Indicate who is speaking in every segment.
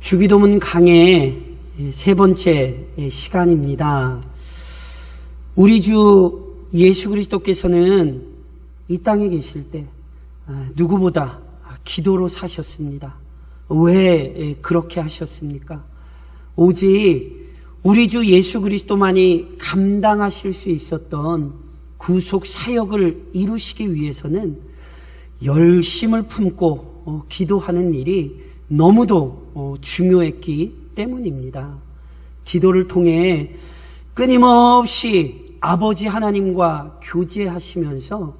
Speaker 1: 주기도문 강의 세 번째 시간입니다. 우리 주 예수 그리스도께서는 이 땅에 계실 때 누구보다 기도로 사셨습니다. 왜 그렇게 하셨습니까? 오직 우리 주 예수 그리스도만이 감당하실 수 있었던 구속 사역을 이루시기 위해서는 열심을 품고 기도하는 일이 너무도 중요했기 때문입니다. 기도를 통해 끊임없이 아버지 하나님과 교제하시면서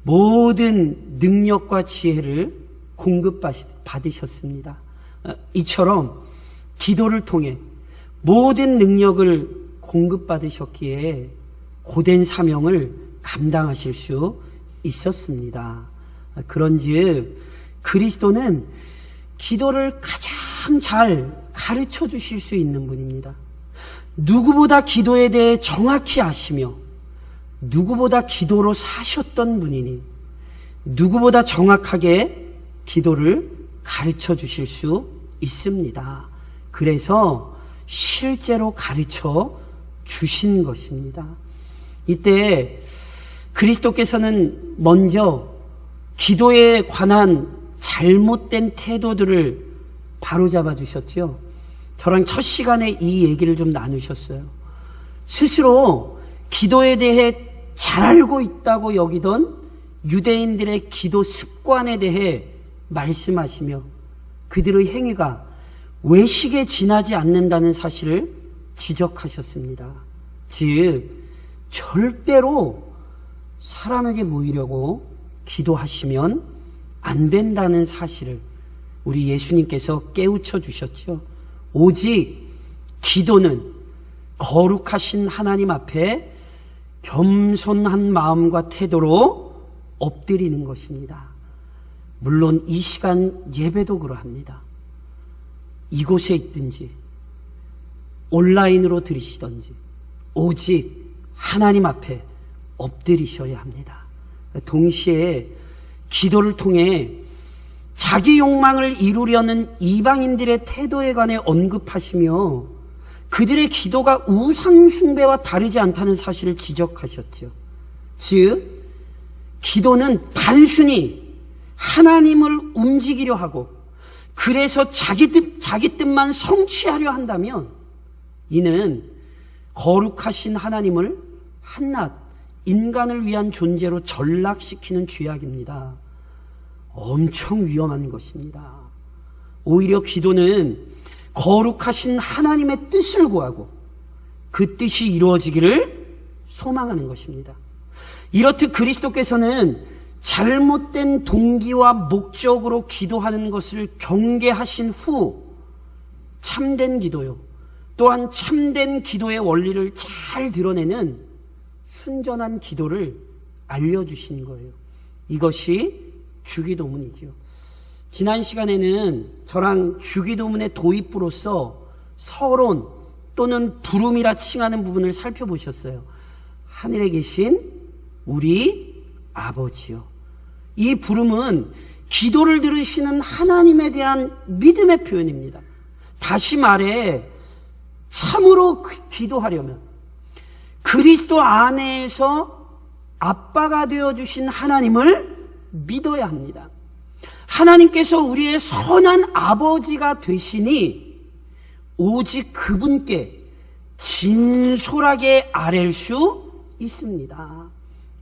Speaker 1: 모든 능력과 지혜를 공급받으셨습니다. 이처럼 기도를 통해 모든 능력을 공급받으셨기에 고된 사명을 감당하실 수 있었습니다. 그런즉 그리스도는 기도를 가장 잘 가르쳐 주실 수 있는 분입니다. 누구보다 기도에 대해 정확히 아시며 누구보다 기도로 사셨던 분이니 누구보다 정확하게 기도를 가르쳐 주실 수 있습니다. 그래서 실제로 가르쳐 주신 것입니다. 이때 그리스도께서는 먼저 기도에 관한 잘못된 태도들을 바로잡아 주셨죠. 저랑 첫 시간에 이 얘기를 좀 나누셨어요. 스스로 기도에 대해 잘 알고 있다고 여기던 유대인들의 기도 습관에 대해 말씀하시며 그들의 행위가 외식에 지나지 않는다는 사실을 지적하셨습니다. 즉 절대로 사람에게 모이려고 기도하시면 안 된다는 사실을 우리 예수님께서 깨우쳐 주셨죠. 오직 기도는 거룩하신 하나님 앞에 겸손한 마음과 태도로 엎드리는 것입니다. 물론 이 시간 예배도 그러합니다. 이곳에 있든지 온라인으로 들으시든지 오직 하나님 앞에 엎드리셔야 합니다. 동시에 기도를 통해 자기 욕망을 이루려는 이방인들의 태도에 관해 언급하시며 그들의 기도가 우상 숭배와 다르지 않다는 사실을 지적하셨죠. 즉 기도는 단순히 하나님을 움직이려 하고 그래서 자기 뜻만 성취하려 한다면 이는 거룩하신 하나님을 한낱 인간을 위한 존재로 전락시키는 죄악입니다. 엄청 위험한 것입니다. 오히려 기도는 거룩하신 하나님의 뜻을 구하고 그 뜻이 이루어지기를 소망하는 것입니다. 이렇듯 그리스도께서는 잘못된 동기와 목적으로 기도하는 것을 경계하신 후 참된 기도요, 또한 참된 기도의 원리를 잘 드러내는 순전한 기도를 알려주신 거예요. 이것이 주기도문이죠. 지난 시간에는 저랑 주기도문의 도입부로서 서론 또는 부름이라 칭하는 부분을 살펴보셨어요. 하늘에 계신 우리 아버지요. 이 부름은 기도를 들으시는 하나님에 대한 믿음의 표현입니다. 다시 말해 참으로 기도하려면 그리스도 안에서 아빠가 되어주신 하나님을 믿어야 합니다. 하나님께서 우리의 선한 아버지가 되시니 오직 그분께 진솔하게 아랠 수 있습니다.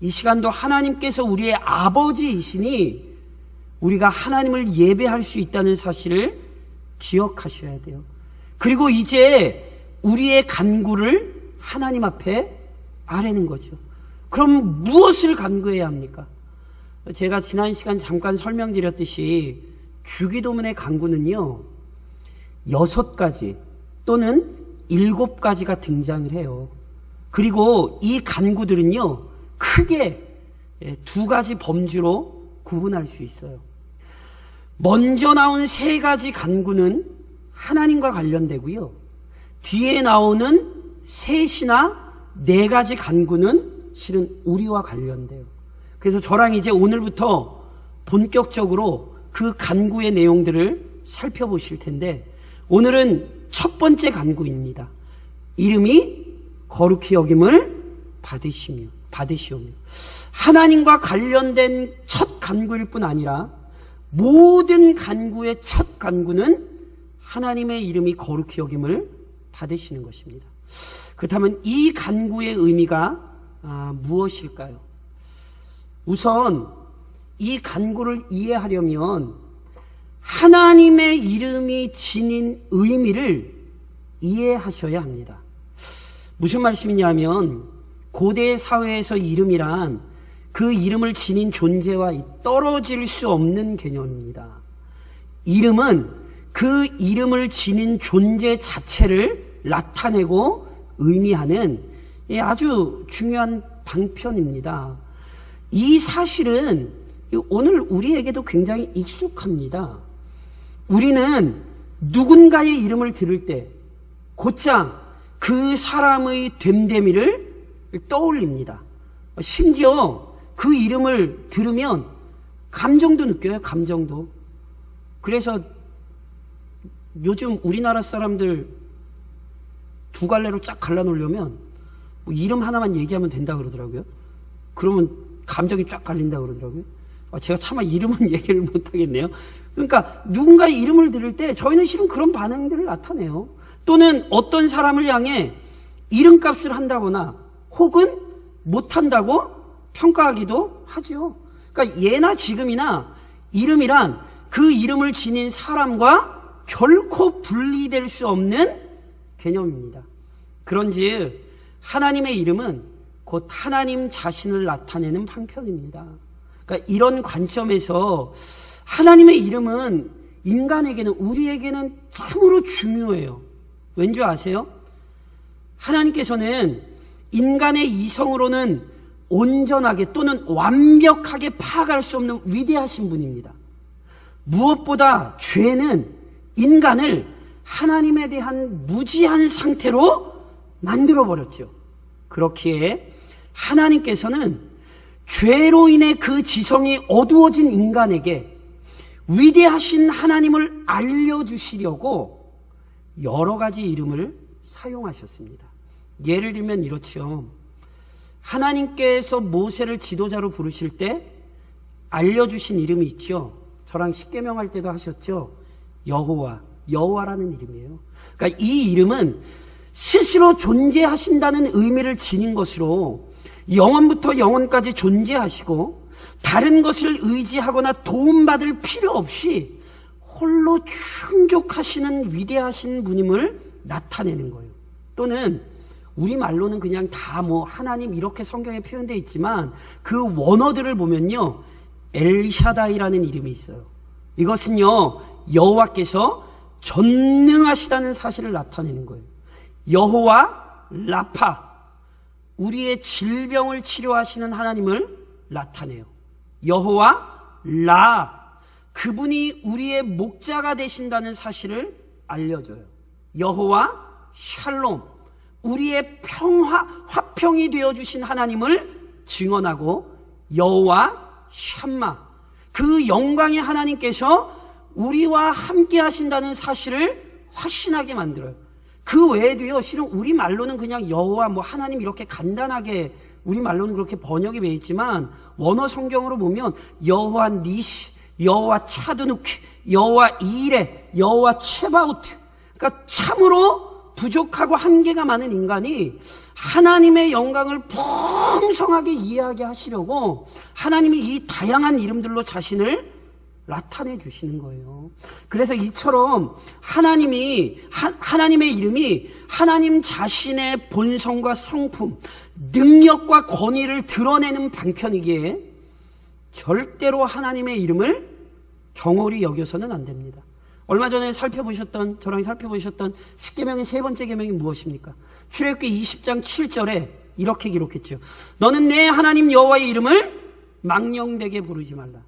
Speaker 1: 이 시간도 하나님께서 우리의 아버지이시니 우리가 하나님을 예배할 수 있다는 사실을 기억하셔야 돼요. 그리고 이제 우리의 간구를 하나님 앞에 아뢰는 거죠. 그럼 무엇을 간구해야 합니까? 제가 지난 시간 잠깐 설명드렸듯이 주기도문의 간구는요 6가지 또는 7가지가 등장을 해요. 그리고 이 간구들은요 크게 2가지 범주로 구분할 수 있어요. 먼저 나온 3가지 간구는 하나님과 관련되고요, 뒤에 나오는 3이나 4가지 간구는 실은 우리와 관련돼요. 그래서 저랑 이제 오늘부터 본격적으로 그 간구의 내용들을 살펴보실 텐데, 오늘은 첫 번째 간구입니다. 이름이 거룩히 여김을 받으시오며. 하나님과 관련된 첫 간구일 뿐 아니라 모든 간구의 첫 간구는 하나님의 이름이 거룩히 여김을 받으시는 것입니다. 그렇다면 이 간구의 의미가 무엇일까요? 우선 이 간구를 이해하려면 하나님의 이름이 지닌 의미를 이해하셔야 합니다. 무슨 말씀이냐면 고대 사회에서 이름이란 그 이름을 지닌 존재와 떨어질 수 없는 개념입니다. 이름은 그 이름을 지닌 존재 자체를 나타내고 의미하는 아주 중요한 방편입니다. 이 사실은 오늘 우리에게도 굉장히 익숙합니다. 우리는 누군가의 이름을 들을 때 곧장 그 사람의 됨됨이를 떠올립니다. 심지어 그 이름을 들으면 감정도 느껴요. 감정도. 그래서 요즘 우리나라 사람들 두 갈래로 쫙 갈라놓으려면 뭐 이름 하나만 얘기하면 된다 그러더라고요. 그러면 감정이 쫙 갈린다 그러더라고요. 제가 차마 이름은 얘기를 못하겠네요. 그러니까 누군가의 이름을 들을 때 저희는 실은 그런 반응들을 나타내요. 또는 어떤 사람을 향해 이름값을 한다거나 혹은 못한다고 평가하기도 하죠. 그러니까 예나 지금이나 이름이란 그 이름을 지닌 사람과 결코 분리될 수 없는 개념입니다. 그런즉 하나님의 이름은 곧 하나님 자신을 나타내는 방편입니다. 그러니까 이런 관점에서 하나님의 이름은 인간에게는, 우리에게는 참으로 중요해요. 왠지 아세요? 하나님께서는 인간의 이성으로는 온전하게 또는 완벽하게 파악할 수 없는 위대하신 분입니다. 무엇보다 죄는 인간을 하나님에 대한 무지한 상태로 만들어버렸죠. 그렇기에 하나님께서는 죄로 인해 그 지성이 어두워진 인간에게 위대하신 하나님을 알려주시려고 여러 가지 이름을 사용하셨습니다. 예를 들면 이렇죠. 하나님께서 모세를 지도자로 부르실 때 알려주신 이름이 있죠. 저랑 십계명 할 때도 하셨죠. 여호와라는 이름이에요. 그러니까 이 이름은 스스로 존재하신다는 의미를 지닌 것으로 영원부터 영원까지 존재하시고 다른 것을 의지하거나 도움받을 필요 없이 홀로 충족하시는 위대하신 분임을 나타내는 거예요. 또는 우리말로는 그냥 다 하나님 이렇게 성경에 표현되어 있지만 그 원어들을 보면요, 엘샤다이라는 이름이 있어요. 이것은요, 여호와께서 전능하시다는 사실을 나타내는 거예요. 여호와 라파, 우리의 질병을 치료하시는 하나님을 나타내요. 여호와 라, 그분이 우리의 목자가 되신다는 사실을 알려줘요. 여호와 샬롬, 우리의 화평이 되어주신 하나님을 증언하고, 여호와 샴마, 그 영광의 하나님께서 우리와 함께 하신다는 사실을 확신하게 만들어요. 그 외에도요, 실은 우리말로는 그냥 여호와 하나님 이렇게 간단하게 우리말로는 그렇게 번역이 돼 있지만 원어 성경으로 보면 여호와 니시, 여호와 차드누키, 여호와 이레, 여호와 체바우트, 그러니까 참으로 부족하고 한계가 많은 인간이 하나님의 영광을 풍성하게 이해하게 하시려고 하나님이 이 다양한 이름들로 자신을 나타내 주시는 거예요. 그래서 이처럼 하나님의 이름이 하나님 자신의 본성과 성품, 능력과 권위를 드러내는 방편이기에 절대로 하나님의 이름을 경홀히 여겨서는 안 됩니다. 얼마 전에 저랑 살펴보셨던 십계명의 세 번째 계명이 무엇입니까? 출애굽기 20장 7절에 이렇게 기록했죠. 너는 내 하나님 여호와의 이름을 망령되게 부르지 말라.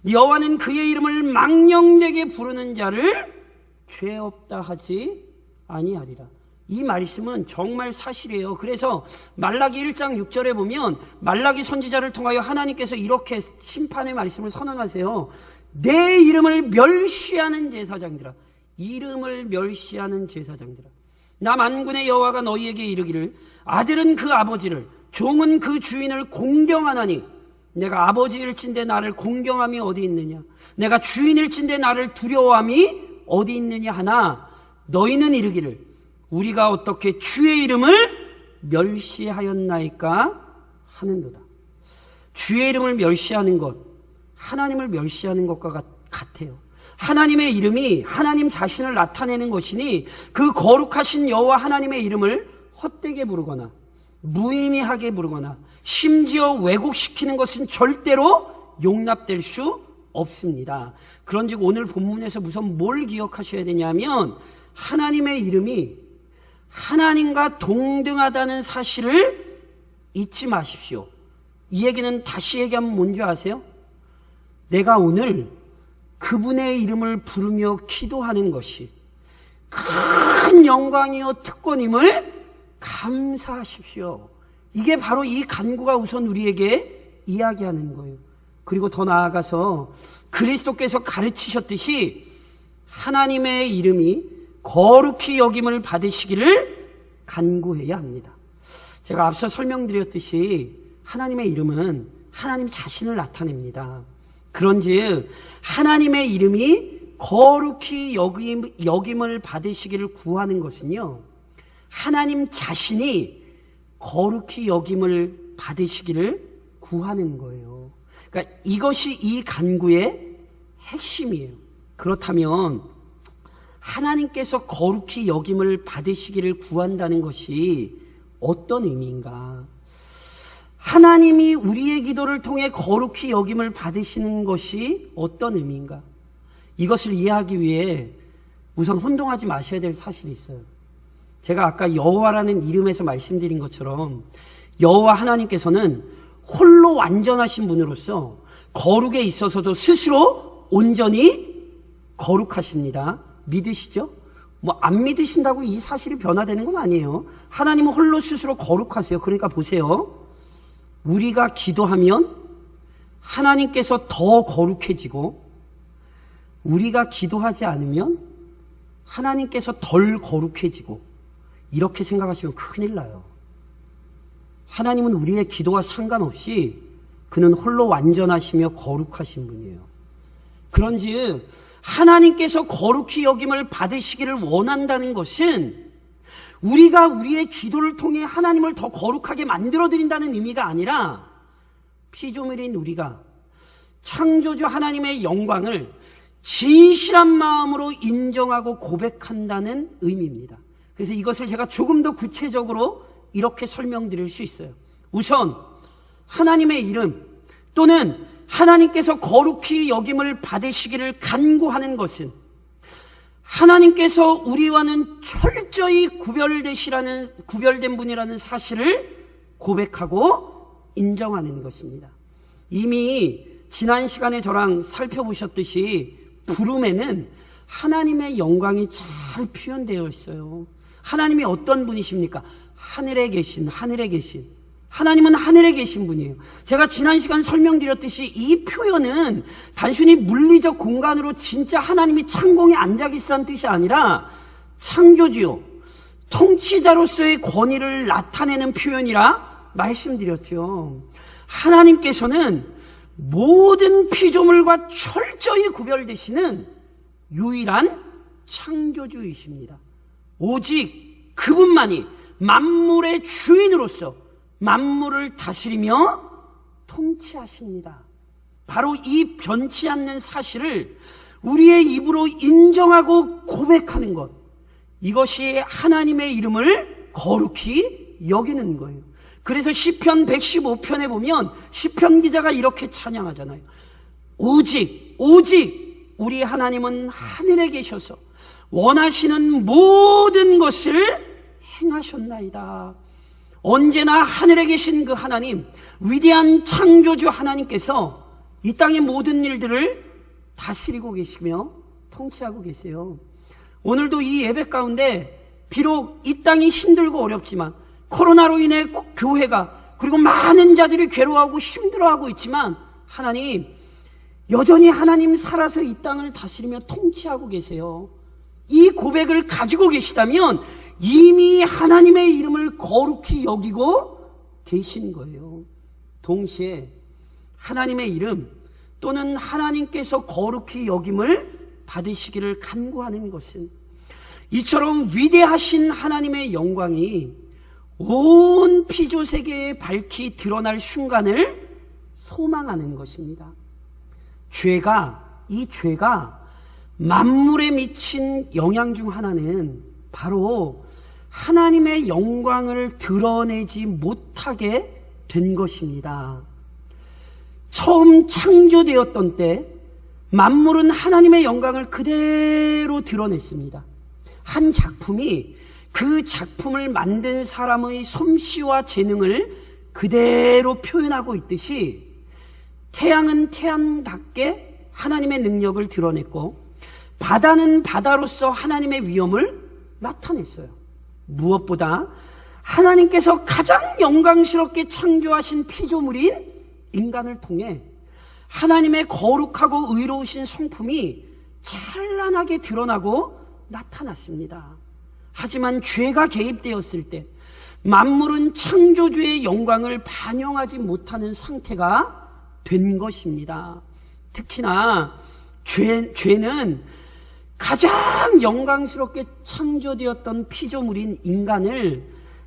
Speaker 1: 여호와는 그의 이름을 망령되게 부르는 자를 죄 없다 하지 아니하리라. 이 말씀은 정말 사실이에요. 그래서 말라기 1장 6절에 보면 말라기 선지자를 통하여 하나님께서 이렇게 심판의 말씀을 선언하세요. 내 이름을 멸시하는 제사장들아, 이름을 멸시하는 제사장들아, 나 만군의 여호와가 너희에게 이르기를 아들은 그 아버지를 종은 그 주인을 공경하나니 내가 아버지일진데 나를 공경함이 어디 있느냐, 내가 주인일진데 나를 두려워함이 어디 있느냐 하나 너희는 이르기를 우리가 어떻게 주의 이름을 멸시하였나이까 하는도다. 주의 이름을 멸시하는 것, 하나님을 멸시하는 것과 같아요. 하나님의 이름이 하나님 자신을 나타내는 것이니 그 거룩하신 여호와 하나님의 이름을 헛되게 부르거나 무의미하게 부르거나 심지어 왜곡시키는 것은 절대로 용납될 수 없습니다. 그런즉 오늘 본문에서 우선 뭘 기억하셔야 되냐면 하나님의 이름이 하나님과 동등하다는 사실을 잊지 마십시오. 이 얘기는 다시 얘기하면 뭔지 아세요? 내가 오늘 그분의 이름을 부르며 기도하는 것이 큰 영광이요 특권임을 감사하십시오. 이게 바로 이 간구가 우선 우리에게 이야기하는 거예요. 그리고 더 나아가서 그리스도께서 가르치셨듯이 하나님의 이름이 거룩히 여김을 받으시기를 간구해야 합니다. 제가 앞서 설명드렸듯이 하나님의 이름은 하나님 자신을 나타냅니다. 그런즉 하나님의 이름이 거룩히 여김을 받으시기를 구하는 것은요, 하나님 자신이 거룩히 여김을 받으시기를 구하는 거예요. 그러니까 이것이 이 간구의 핵심이에요. 그렇다면 하나님께서 거룩히 여김을 받으시기를 구한다는 것이 어떤 의미인가? 하나님이 우리의 기도를 통해 거룩히 여김을 받으시는 것이 어떤 의미인가? 이것을 이해하기 위해 우선 혼동하지 마셔야 될 사실이 있어요. 제가 아까 여호와라는 이름에서 말씀드린 것처럼 여호와 하나님께서는 홀로 완전하신 분으로서 거룩에 있어서도 스스로 온전히 거룩하십니다. 믿으시죠? 안 믿으신다고 이 사실이 변화되는 건 아니에요. 하나님은 홀로 스스로 거룩하세요. 그러니까 보세요. 우리가 기도하면 하나님께서 더 거룩해지고 우리가 기도하지 않으면 하나님께서 덜 거룩해지고 이렇게 생각하시면 큰일 나요. 하나님은 우리의 기도와 상관없이 그는 홀로 완전하시며 거룩하신 분이에요. 그런즉 하나님께서 거룩히 여김을 받으시기를 원한다는 것은 우리가 우리의 기도를 통해 하나님을 더 거룩하게 만들어드린다는 의미가 아니라 피조물인 우리가 창조주 하나님의 영광을 진실한 마음으로 인정하고 고백한다는 의미입니다. 그래서 이것을 제가 조금 더 구체적으로 이렇게 설명드릴 수 있어요. 우선 하나님의 이름 또는 하나님께서 거룩히 여김을 받으시기를 간구하는 것은 하나님께서 우리와는 철저히 구별된 분이라는 사실을 고백하고 인정하는 것입니다. 이미 지난 시간에 저랑 살펴보셨듯이 부름에는 하나님의 영광이 잘 표현되어 있어요. 하나님이 어떤 분이십니까? 하늘에 계신 하나님은 하늘에 계신 분이에요. 제가 지난 시간 설명드렸듯이 이 표현은 단순히 물리적 공간으로 진짜 하나님이 창공에 앉아 계시다는 뜻이 아니라 창조주요 통치자로서의 권위를 나타내는 표현이라 말씀드렸죠. 하나님께서는 모든 피조물과 철저히 구별되시는 유일한 창조주이십니다. 오직 그분만이 만물의 주인으로서 만물을 다스리며 통치하십니다. 바로 이 변치 않는 사실을 우리의 입으로 인정하고 고백하는 것, 이것이 하나님의 이름을 거룩히 여기는 거예요. 그래서 시편 115편에 보면 시편 기자가 이렇게 찬양하잖아요. 오직 우리 하나님은 하늘에 계셔서 원하시는 모든 것을 행하셨나이다. 언제나 하늘에 계신 그 하나님, 위대한 창조주 하나님께서 이 땅의 모든 일들을 다스리고 계시며 통치하고 계세요. 오늘도 이 예배 가운데 비록 이 땅이 힘들고 어렵지만 코로나로 인해 교회가 그리고 많은 자들이 괴로워하고 힘들어하고 있지만 하나님, 여전히 하나님 살아서 이 땅을 다스리며 통치하고 계세요. 이 고백을 가지고 계시다면 이미 하나님의 이름을 거룩히 여기고 계신 거예요. 동시에 하나님의 이름 또는 하나님께서 거룩히 여김을 받으시기를 간구하는 것은 이처럼 위대하신 하나님의 영광이 온 피조 세계에 밝히 드러날 순간을 소망하는 것입니다. 이 죄가 만물에 미친 영향 중 하나는 바로 하나님의 영광을 드러내지 못하게 된 것입니다. 처음 창조되었던 때 만물은 하나님의 영광을 그대로 드러냈습니다. 한 작품이 그 작품을 만든 사람의 솜씨와 재능을 그대로 표현하고 있듯이 태양은 태양답게 하나님의 능력을 드러냈고 바다는 바다로서 하나님의 위엄을 나타냈어요. 무엇보다 하나님께서 가장 영광스럽게 창조하신 피조물인 인간을 통해 하나님의 거룩하고 의로우신 성품이 찬란하게 드러나고 나타났습니다. 하지만 죄가 개입되었을 때 만물은 창조주의 영광을 반영하지 못하는 상태가 된 것입니다. 특히나 죄는 가장 영광스럽게 창조되었던 피조물인 인간을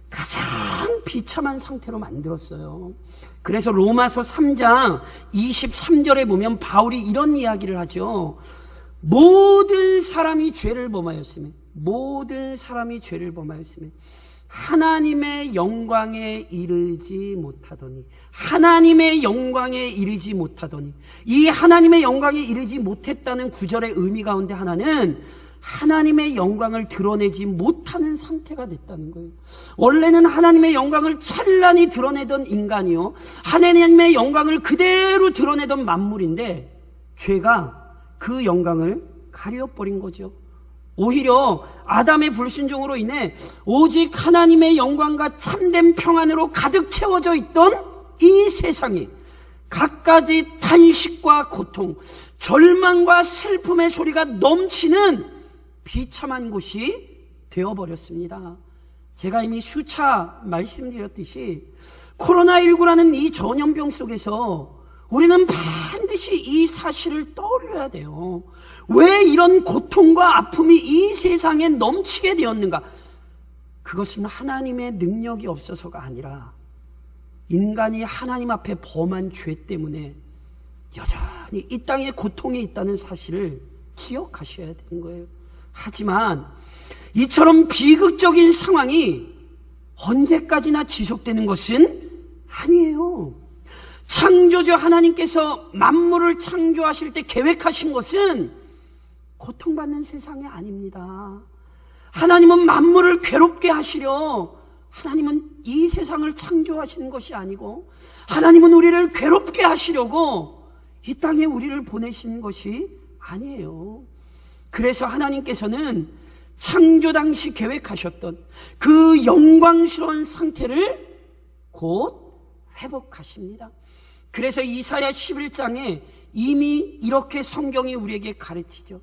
Speaker 1: 가장 비참한 상태로 만들었어요. 그래서 로마서 3장 23절에 보면 바울이 이런 이야기를 하죠. 모든 사람이 죄를 범하였으며 하나님의 영광에 이르지 못하더니 이 하나님의 영광에 이르지 못했다는 구절의 의미 가운데 하나는 하나님의 영광을 드러내지 못하는 상태가 됐다는 거예요. 원래는 하나님의 영광을 찬란히 드러내던 인간이요, 하나님의 영광을 그대로 드러내던 만물인데 죄가 그 영광을 가려버린 거죠. 오히려 아담의 불순종으로 인해 오직 하나님의 영광과 참된 평안으로 가득 채워져 있던 이 세상이 갖가지 탄식과 고통, 절망과 슬픔의 소리가 넘치는 비참한 곳이 되어버렸습니다. 제가 이미 수차 말씀드렸듯이 코로나19라는 이 전염병 속에서 우리는 반드시 이 사실을 떠올려야 돼요. 왜 이런 고통과 아픔이 이 세상에 넘치게 되었는가? 그것은 하나님의 능력이 없어서가 아니라 인간이 하나님 앞에 범한 죄 때문에 여전히 이 땅에 고통이 있다는 사실을 기억하셔야 되는 거예요. 하지만 이처럼 비극적인 상황이 언제까지나 지속되는 것은 아니에요. 창조주 하나님께서 만물을 창조하실 때 계획하신 것은 고통받는 세상이 아닙니다. 하나님은 만물을 괴롭게 하시려 하나님은 이 세상을 창조하시는 것이 아니고 하나님은 우리를 괴롭게 하시려고 이 땅에 우리를 보내신 것이 아니에요. 그래서 하나님께서는 창조 당시 계획하셨던 그 영광스러운 상태를 곧 회복하십니다. 그래서 이사야 11장에 이미 이렇게 성경이 우리에게 가르치죠.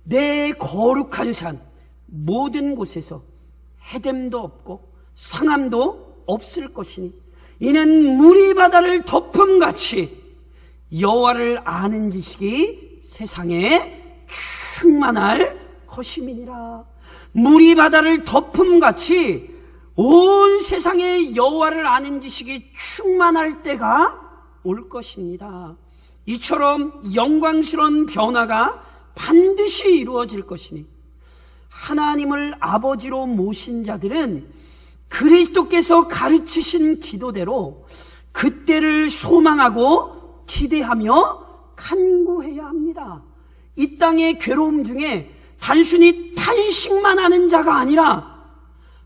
Speaker 1: 내 거룩한 산 모든 곳에서 해됨도 없고 상함도 없을 것이니 이는 물이 바다를 덮음같이 여호와를 아는 지식이 세상에 충만할 것임이니라. 물이 바다를 덮음같이 온 세상에 여호와를 아는 지식이 충만할 때가 올 것입니다. 이처럼 영광스러운 변화가 반드시 이루어질 것이니 하나님을 아버지로 모신 자들은 그리스도께서 가르치신 기도대로 그때를 소망하고 기대하며 간구해야 합니다. 이 땅의 괴로움 중에 단순히 탄식만 하는 자가 아니라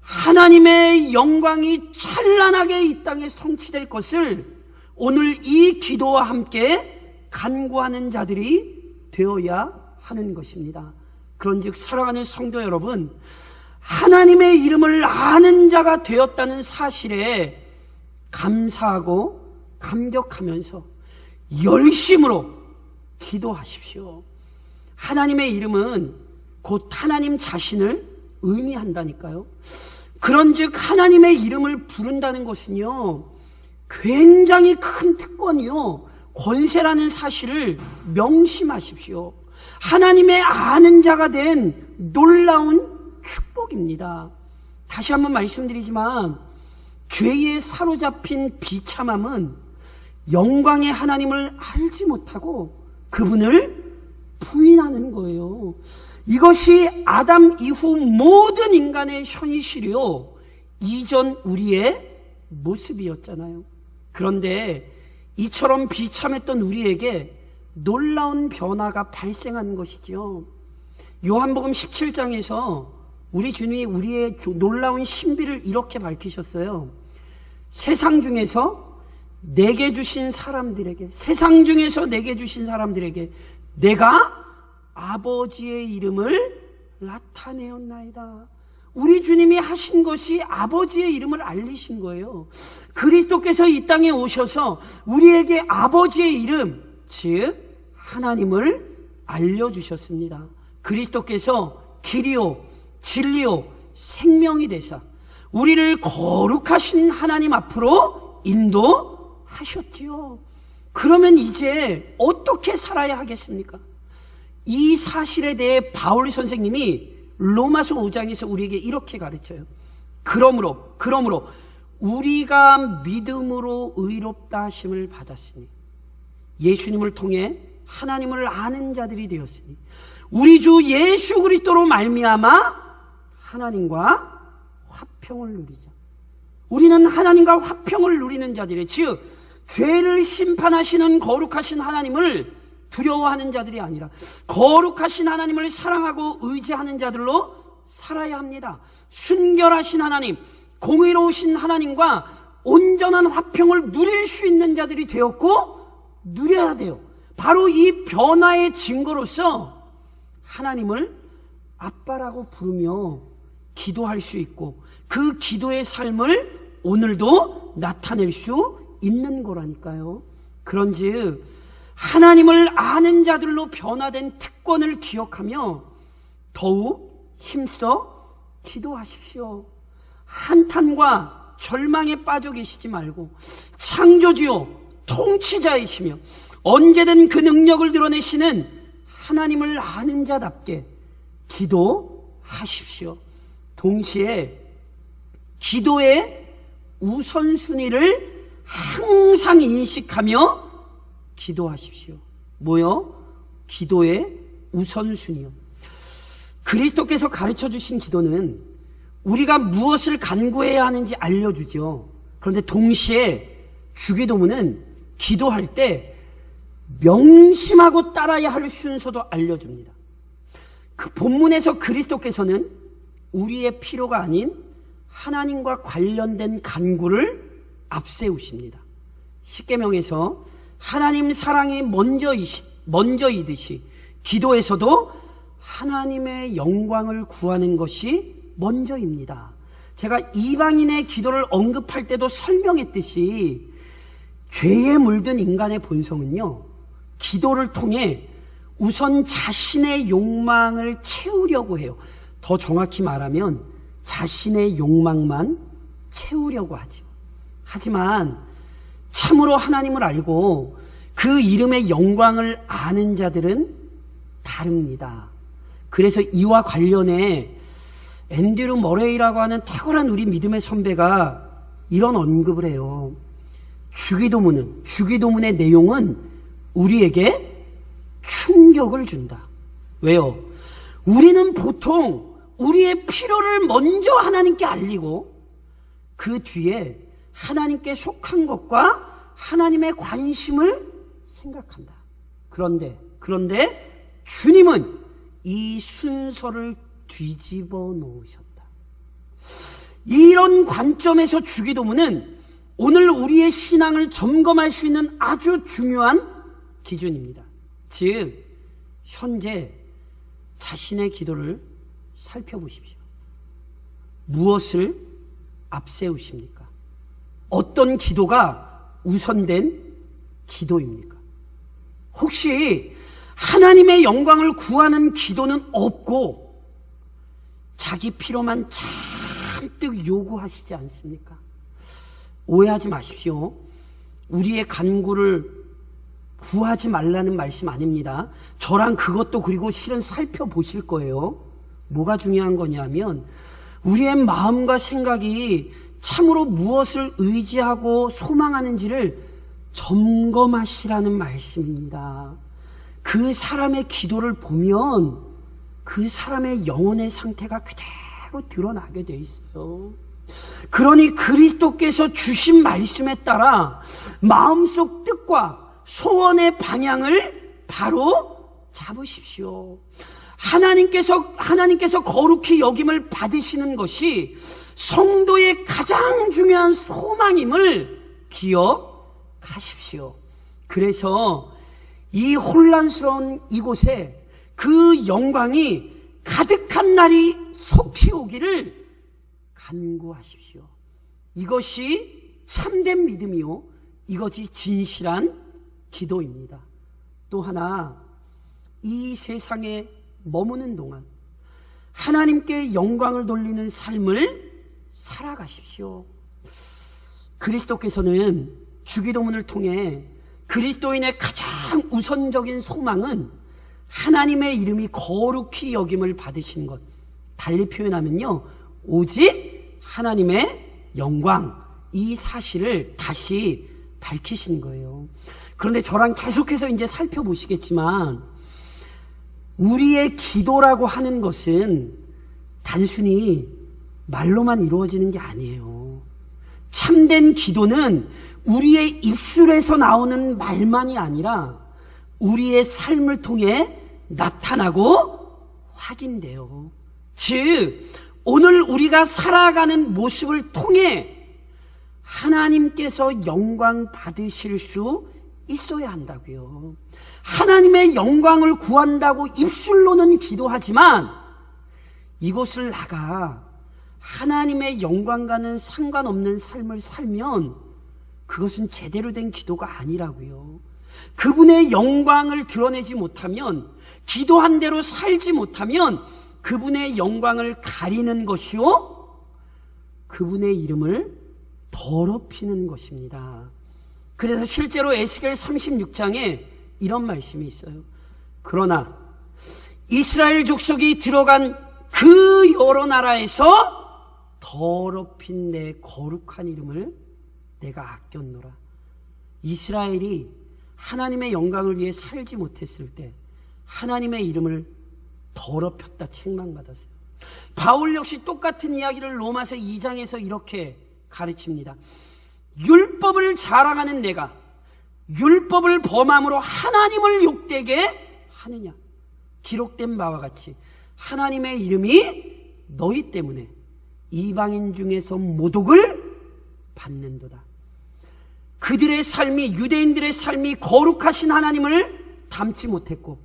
Speaker 1: 하나님의 영광이 찬란하게 이 땅에 성취될 것을 오늘 이 기도와 함께 간구하는 자들이 되어야 하는 것입니다. 그런즉 사랑하는 성도 여러분, 하나님의 이름을 아는 자가 되었다는 사실에 감사하고 감격하면서 열심으로 기도하십시오. 하나님의 이름은 곧 하나님 자신을 의미한다니까요. 그런즉 하나님의 이름을 부른다는 것은요, 굉장히 큰 특권이요, 권세라는 사실을 명심하십시오. 하나님의 아는 자가 된 놀라운 축복입니다. 다시 한번 말씀드리지만 죄에 사로잡힌 비참함은 영광의 하나님을 알지 못하고 그분을 부인하는 거예요. 이것이 아담 이후 모든 인간의 현실이요, 이전 우리의 모습이었잖아요. 그런데 이처럼 비참했던 우리에게 놀라운 변화가 발생한 것이죠. 요한복음 17장에서 우리 주님이 우리의 놀라운 신비를 이렇게 밝히셨어요. 세상 중에서 내게 주신 사람들에게, 세상 중에서 내게 주신 사람들에게 내가 아버지의 이름을 나타내었나이다. 우리 주님이 하신 것이 아버지의 이름을 알리신 거예요. 그리스도께서 이 땅에 오셔서 우리에게 아버지의 이름, 즉 하나님을 알려주셨습니다. 그리스도께서 길이요 진리요 생명이 되사 우리를 거룩하신 하나님 앞으로 인도하셨지요. 그러면 이제 어떻게 살아야 하겠습니까? 이 사실에 대해 바울 선생님이 로마서 5장에서 우리에게 이렇게 가르쳐요. 그러므로 우리가 믿음으로 의롭다 하심을 받았으니 예수님을 통해 하나님을 아는 자들이 되었으니 우리 주 예수 그리스도로 말미암아 하나님과 화평을 누리자. 우리는 하나님과 화평을 누리는 자들이에요. 즉 죄를 심판하시는 거룩하신 하나님을 두려워하는 자들이 아니라 거룩하신 하나님을 사랑하고 의지하는 자들로 살아야 합니다. 순결하신 하나님, 공의로우신 하나님과 온전한 화평을 누릴 수 있는 자들이 되었고 누려야 돼요. 바로 이 변화의 증거로서 하나님을 아빠라고 부르며 기도할 수 있고 그 기도의 삶을 오늘도 나타낼 수 있는 거라니까요. 그런즉 하나님을 아는 자들로 변화된 특권을 기억하며 더욱 힘써 기도하십시오. 한탄과 절망에 빠져 계시지 말고 창조주요 통치자이시며 언제든 그 능력을 드러내시는 하나님을 아는 자답게 기도하십시오. 동시에 기도의 우선순위를 항상 인식하며 기도하십시오. 뭐요? 기도의 우선순위요. 그리스도께서 가르쳐 주신 기도는 우리가 무엇을 간구해야 하는지 알려주죠. 그런데 동시에 주기도문은 기도할 때 명심하고 따라야 할 순서도 알려줍니다. 그 본문에서 그리스도께서는 우리의 필요가 아닌 하나님과 관련된 간구를 앞세우십니다. 십계명에서 하나님 사랑이 먼저이듯이 기도에서도 하나님의 영광을 구하는 것이 먼저입니다. 제가 이방인의 기도를 언급할 때도 설명했듯이 죄에 물든 인간의 본성은요, 기도를 통해 우선 자신의 욕망을 채우려고 해요. 더 정확히 말하면 자신의 욕망만 채우려고 하죠. 하지만 참으로 하나님을 알고 그 이름의 영광을 아는 자들은 다릅니다. 그래서 이와 관련해 앤드류 머레이라고 하는 탁월한 우리 믿음의 선배가 이런 언급을 해요. 주기도문의 내용은 우리에게 충격을 준다. 왜요? 우리는 보통 우리의 필요를 먼저 하나님께 알리고 그 뒤에 하나님께 속한 것과 하나님의 관심을 생각한다. 그런데 주님은 이 순서를 뒤집어 놓으셨다. 이런 관점에서 주기도문은 오늘 우리의 신앙을 점검할 수 있는 아주 중요한 기준입니다. 즉 현재 자신의 기도를 살펴보십시오. 무엇을 앞세우십니까? 어떤 기도가 우선된 기도입니까? 혹시 하나님의 영광을 구하는 기도는 없고 자기 필요만 잔뜩 요구하시지 않습니까? 오해하지 마십시오. 우리의 간구를 구하지 말라는 말씀 아닙니다. 저랑 그것도 그리고 실은 살펴보실 거예요. 뭐가 중요한 거냐면 우리의 마음과 생각이 참으로 무엇을 의지하고 소망하는지를 점검하시라는 말씀입니다. 그 사람의 기도를 보면 그 사람의 영혼의 상태가 그대로 드러나게 돼 있어요. 그러니 그리스도께서 주신 말씀에 따라 마음속 뜻과 소원의 방향을 바로 잡으십시오. 하나님께서 거룩히 여김을 받으시는 것이 성도의 가장 중요한 소망임을 기억하십시오. 그래서 이 혼란스러운 이곳에 그 영광이 가득한 날이 속히 오기를 간구하십시오. 이것이 참된 믿음이요, 이것이 진실한 기도입니다. 또 하나, 이 세상에 머무는 동안 하나님께 영광을 돌리는 삶을 살아가십시오. 그리스도께서는 주기도문을 통해 그리스도인의 가장 우선적인 소망은 하나님의 이름이 거룩히 여김을 받으시는 것, 달리 표현하면요, 오직 하나님의 영광, 이 사실을 다시 밝히신 거예요. 그런데 저랑 계속해서 이제 살펴보시겠지만 우리의 기도라고 하는 것은 단순히 말로만 이루어지는 게 아니에요. 참된 기도는 우리의 입술에서 나오는 말만이 아니라 우리의 삶을 통해 나타나고 확인돼요. 즉, 오늘 우리가 살아가는 모습을 통해 하나님께서 영광 받으실 수 있어야 한다고요. 하나님의 영광을 구한다고 입술로는 기도하지만 이것을 나가 하나님의 영광과는 상관없는 삶을 살면 그것은 제대로 된 기도가 아니라고요. 그분의 영광을 드러내지 못하면, 기도한 대로 살지 못하면 그분의 영광을 가리는 것이요, 그분의 이름을 더럽히는 것입니다. 그래서 실제로 에스겔 36장에 이런 말씀이 있어요. 그러나 이스라엘 족속이 들어간 그 여러 나라에서 더럽힌 내 거룩한 이름을 내가 아꼈노라. 이스라엘이 하나님의 영광을 위해 살지 못했을 때 하나님의 이름을 더럽혔다 책망받았어요. 바울 역시 똑같은 이야기를 로마서 2장에서 이렇게 가르칩니다. 율법을 자랑하는 내가 율법을 범함으로 하나님을 욕되게 하느냐. 기록된 바와 같이 하나님의 이름이 너희 때문에 이방인 중에서 모독을 받는도다. 그들의 삶이, 유대인들의 삶이 거룩하신 하나님을 닮지 못했고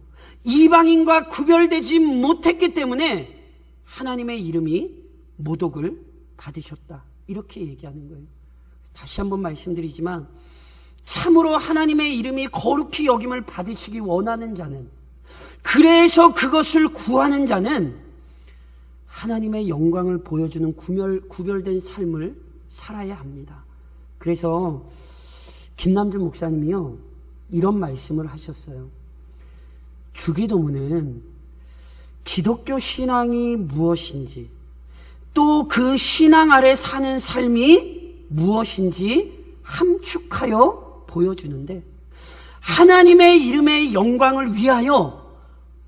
Speaker 1: 이방인과 구별되지 못했기 때문에 하나님의 이름이 모독을 받으셨다. 이렇게 얘기하는 거예요. 다시 한번 말씀드리지만 참으로 하나님의 이름이 거룩히 여김을 받으시기 원하는 자는, 그래서 그것을 구하는 자는 하나님의 영광을 보여주는 구별된 삶을 살아야 합니다. 그래서 김남준 목사님이요, 이런 말씀을 하셨어요. 주기도문은 기독교 신앙이 무엇인지, 또 그 신앙 아래 사는 삶이 무엇인지 함축하여 보여주는데, 하나님의 이름의 영광을 위하여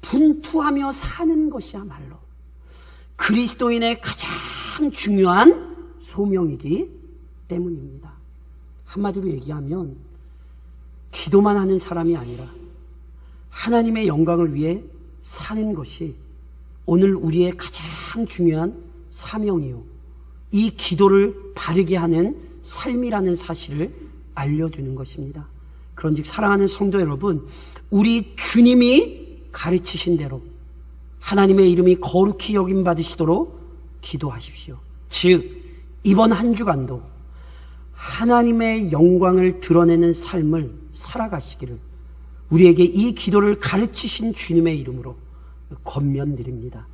Speaker 1: 분투하며 사는 것이야말로 그리스도인의 가장 중요한 소명이기 때문입니다. 한마디로 얘기하면 기도만 하는 사람이 아니라 하나님의 영광을 위해 사는 것이 오늘 우리의 가장 중요한 사명이요, 이 기도를 바르게 하는 삶이라는 사실을 알려주는 것입니다. 그런즉 사랑하는 성도 여러분, 우리 주님이 가르치신 대로 하나님의 이름이 거룩히 여김 받으시도록 기도하십시오. 즉 이번 한 주간도 하나님의 영광을 드러내는 삶을 살아가시기를 우리에게 이 기도를 가르치신 주님의 이름으로 권면드립니다.